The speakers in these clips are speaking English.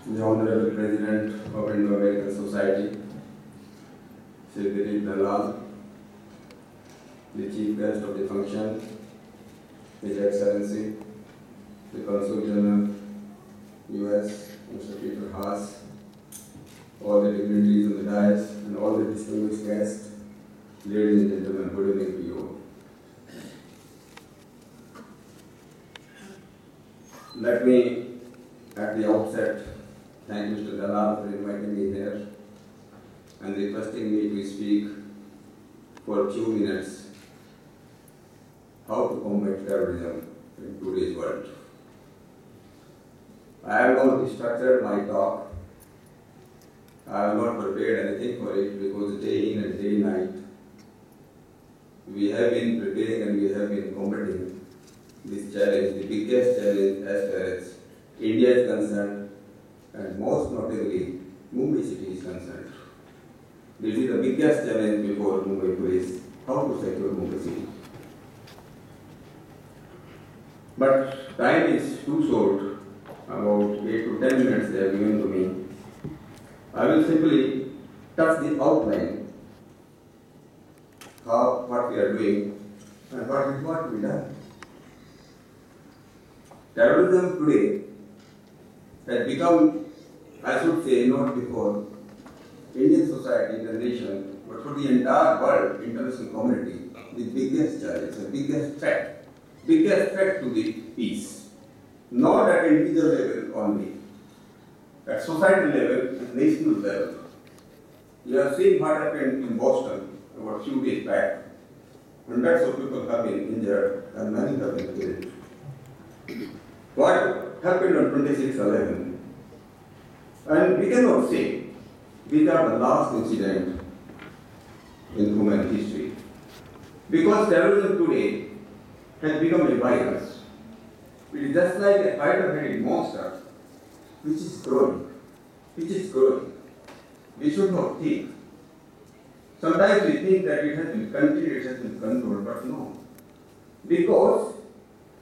the Honorable President of Indo-American Society, Sri Irla, the Chief Guest of the function, His Excellency, the Consul General, U.S., Mr. Peter Haas, all the dignitaries on the dais, and all the distinguished guests, ladies and gentlemen, good evening to you all. Let me, at the outset, thank Mr. Dalal for inviting me here and requesting me to speak for a few minutes how to combat terrorism in today's world. I have not structured my talk. I have not prepared anything for it because day in and day night we have been preparing and we have been combating this challenge, the biggest challenge as far as India is concerned, and most notably Mumbai city is concerned. This is the biggest challenge before Mumbai police, how to secure Mumbai city. But time is too short, about 8 to 10 minutes they have given to me. I will simply touch the outline, what we are doing and what is what to be done. Terrorism today has become, I should say, not before Indian society, the nation, but for the entire world, international community, the biggest challenge, the biggest threat to the peace. Not at individual level only, at societal level and national level. You have seen what happened in Boston about a few days back. Hundreds of people have been injured and many have been killed. What happened on 26/11? And we cannot say these are the last incident in human history. Because terrorism today has become a virus. It is just like a spider-headed monster which is growing. We should not think. Sometimes we think that it has been contained, it has been controlled, but no. Because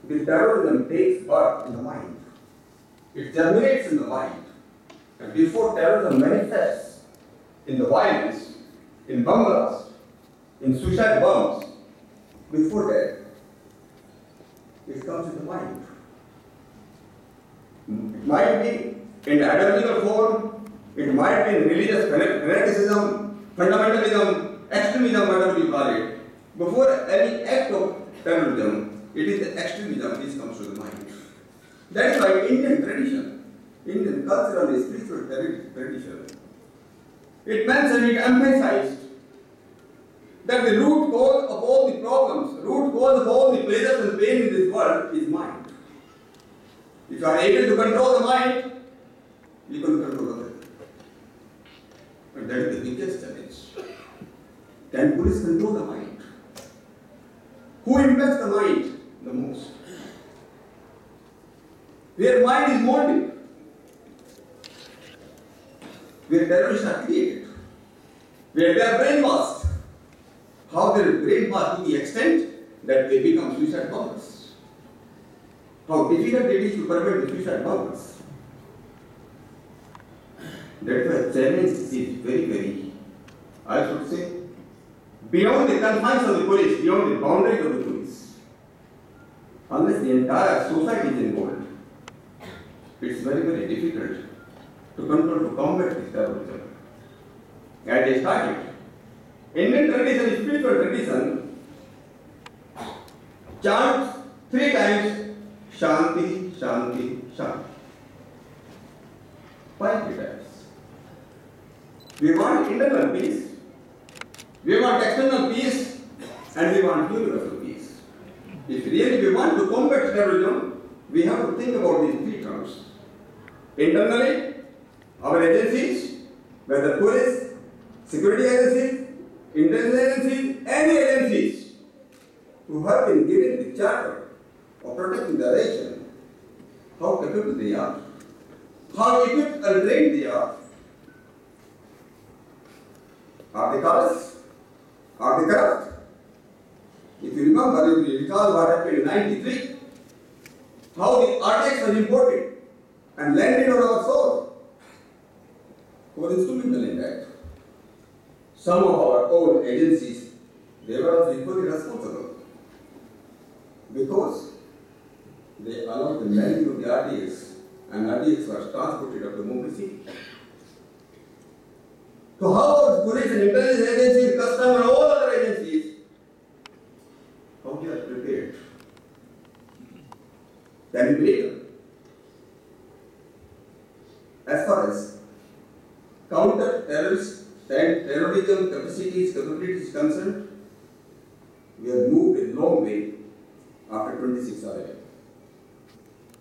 the terrorism takes birth in the mind. It germinates in the mind. And before terrorism manifests in the violence, in bomb blast, in suicide bombs, before that, it comes in the mind. It might be in ideological form, it might be in religious fanaticism, fundamentalism, extremism, whatever you call it. Before any act of terrorism, it is the extremism which comes to the mind. That is why Indian tradition, Indian cultural and spiritual tradition, it mentioned, it emphasized that the root cause of all the problems, root cause of all the pleasures and pain in this world is mind. If you are able to control the mind, you can control the body. But that is the biggest challenge. Can police control the mind? Who impacts the mind the most? Where mind is molded, where terrorists are created, where they are brainwashed, how they are brainwashed to the extent that they become suicide bombers. How difficult it is to prevent the suicide bombers. That's why challenge is very, very, I should say, beyond the confines of the police, beyond the boundaries of the police. Unless the entire society is involved, it's very, very difficult to control, to combat this terrorism. As they started, Indian tradition, spiritual tradition, chants 3 times, Shanti, Shanti, Shanti. Why 3 times? We want internal peace, we want external peace, and we want universal peace. If really we want to combat terrorism, we have to think about these 3 terms. Internally, our agencies, whether police, security agencies, intelligence agencies, any agencies who have been given the charter of protecting the nation, how capable they are, how equipped and trained they are. Are they callous? Are they corrupt? If you remember, if you recall what happened in 93, how the RTX was imported and landed on our soil. were instrumental in that. Some of our own agencies, they were also equally responsible because they allowed the landing of the RDX and RDX was transported up to Mumbai city. So how about police and intelligence agencies, custom and all other agencies, how they are prepared? Can we believe them? As far as counter-terrorist and terrorism capabilities is concerned, we have moved a long way after 26 arrival.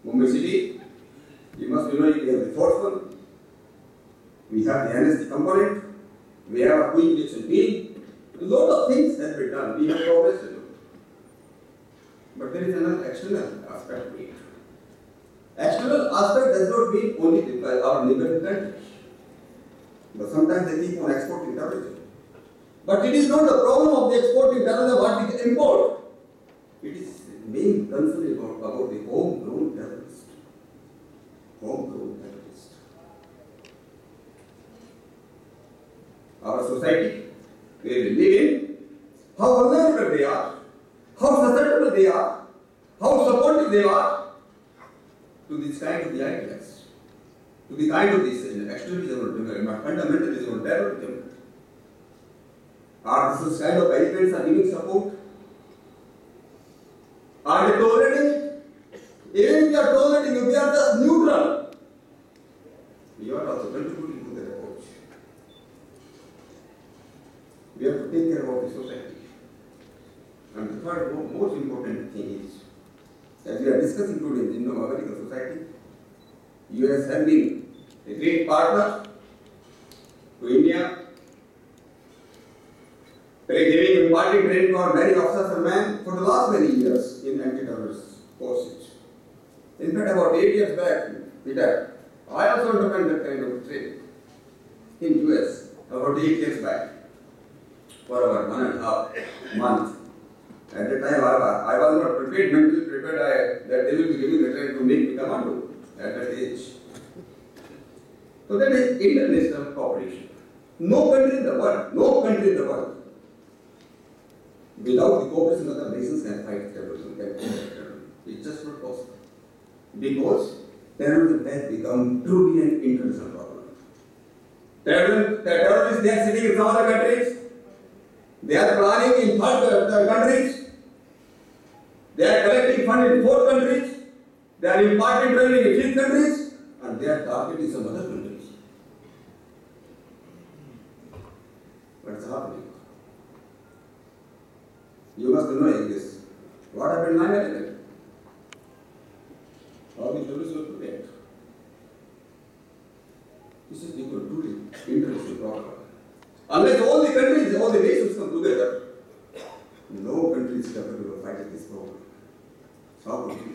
Mumbai city, you must know we have resourceful, we have the NST component, we have a quick reaction team, a lot of things have been done, we have progressed a lot. But there is another external aspect to it. External aspect does not mean only our neighboring countries. But sometimes they keep on exporting terrorism. But it is not the problem of the exporting terrorism what we import. It is main concern about the homegrown terrorist. Homegrown terrorist. Our society, where we live in, how vulnerable they are, how susceptible they are, how supportive they are to this kind of the ideas, to the kind of this extremism or fundamentalism or terrorism. Are this kind of elements are giving support? Are they tolerating it? Even if we are tolerating it, we are just neutral. We are also contributing to their approach. We have to take care of the society. And the third most important thing is, as we are discussing today in the American society, US has been a great partner to India, giving imparting training for many officers and men for the last many years in anti-terrorist forces. In fact, about 8 years back, Peter, I also underwent that kind of training in US about 8 years back for about 1.5 months. At the time, I was not prepared, mentally prepared that they will be giving the training to make me commando at that age. So that is international cooperation. No country in the world, without the cooperation of other nations can fight terrorism, can combat terrorism. It's just not possible. Because terrorism has become truly an international problem. Terrorists, they are sitting in some other countries, they are planning in third countries, they are collecting funds in 4 countries, they are imparting training in 6 countries, and they are targeting some other countries. What's happening? You must know this. What happened 9/11? All the terrorists were prepared. This is equal to international problem. Unless all the countries, all the nations come together, no country is capable of fighting this problem. How could we?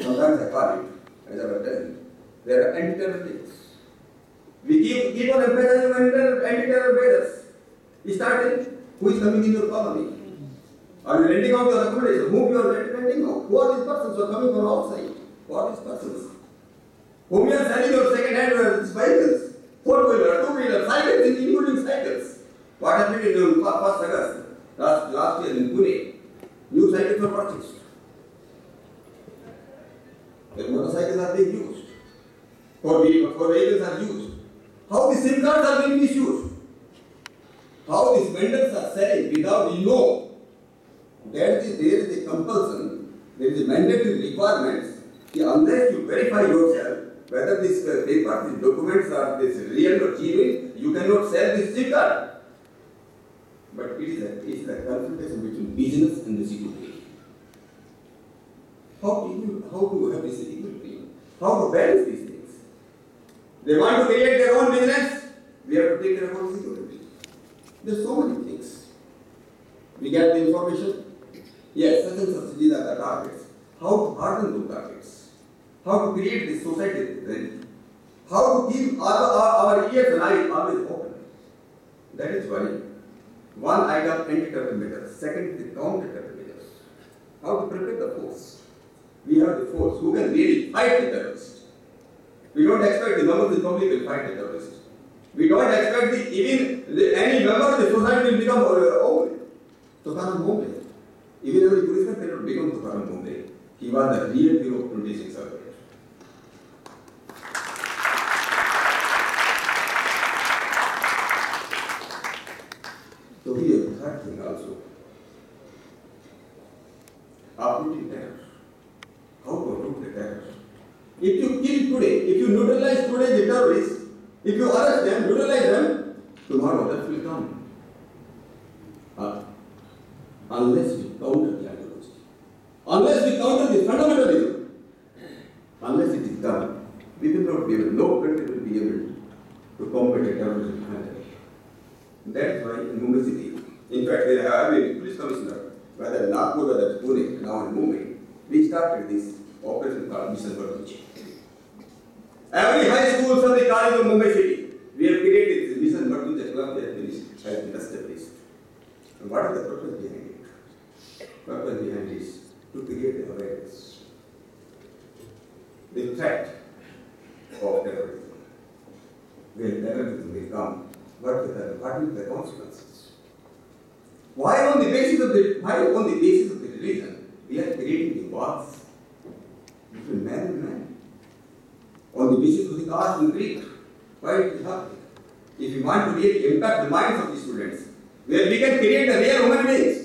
Sometimes I call it, as I was telling you, there are anti-terror things. We keep on emphasizing on anti-terror measures. We started, who is coming in your colony? Are you renting out your accommodation? Whom you are renting out? Who are these persons who are coming from outside? Who are these persons? Whom you are selling your second-hand vehicles? 4-wheeler, 2-wheeler, cycles, including cycles. What happened in 1st August last year in Pune? New cycles were purchased. The motorcycles are being used. For vehicles are used. How the SIM cards are being misused? How these vendors are selling without there is a compulsion, there is a mandatory requirements. Unless you verify yourself whether these papers, these documents are this real or genuine, you cannot sell this SIM card. But it is a confrontation between business and the security. How to have this equilibrium? How to balance these things? They want to create their own business, we have to take care of our security. There's so many things. We get the information. Yes, such and such, these are the targets. How to harden those targets? How to create this society ready? How to keep our ears and eyes always open? That is why one item anti-terror measures, second the counter-terror measures. How to prepare the force? We have the force who can really fight the terrorists. We don't expect the members of the public will fight the terrorists. We don't expect any member of the society will become Tukaram Bombe. Even though the policeman cannot become Tukaram Bombe, he was the real hero of 26 February. So we have the third thing also. Uprooting terror. How to uproot the terror? If you kill today, if you neutralize today the terrorists, if you arrest them, neutralize them, tomorrow others will come. Unless we counter the ideology, unless we counter the fundamentalism, unless it is done, we will not be able, no country will be able to combat the terrorism handily. That's why in Mumbai city, in fact, we have a police commissioner, whether Nagpur, whether Pune, now in Mumbai, we started this operation called Mission Vartuchi. Every high school from the college of Mumbai city, we have created this Mission Vartuchi club that has been established. And what is the purpose behind it? Purpose behind it is to create awareness. The threat of terrorism. When terrorism will come, what will be the consequences? Why on the basis of the religion we are creating the wars between man and man? On the basis of the caste and creed. Why it is happening? If we want to really impact the minds of the students, where we can create a real human beings,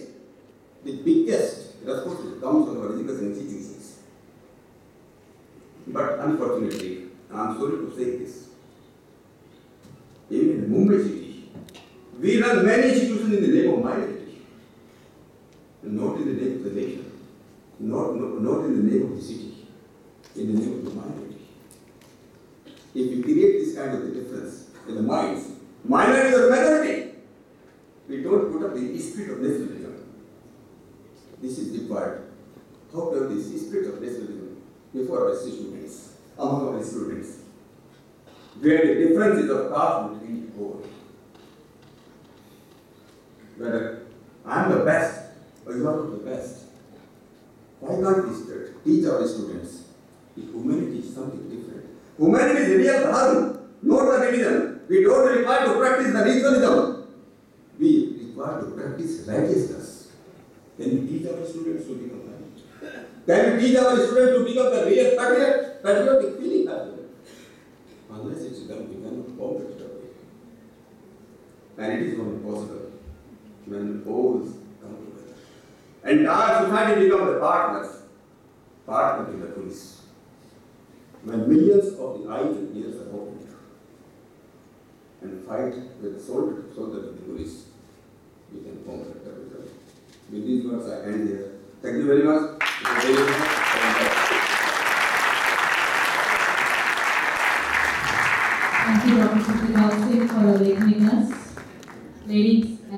the biggest responsibility comes from our education institutions. But unfortunately, I am sorry to say this, even in Mumbai city, we run many institutions in the name of minority, not in the name of the nation, not in the name of the city, in the name of the minority. If we create this kind of a difference in the minds, minority or majority, we don't put up the spirit of nationalism. This is required. How to have this spirit of nationalism before our students, among our students, where the differences of caste will be over. Whether I am the best or you are not the best. Why can't we teach our students that humanity is something different? Humanity is real dharma, not the religion. We don't require to practice the ritualism. We require to practice righteousness. Then we teach our students to become right. Then we teach our students to become the real patriotic feeling patriot. Unless it's done, we cannot combat it away. And it is only possible when both come together. Entire society becomes the partner in the police. When millions of the eyes and ears are opened and fight with soldiers of the police, we can combat terrorism. With these words, I end here. Thank you very much. Thank you, Dr. Singh, for awakening us. Ladies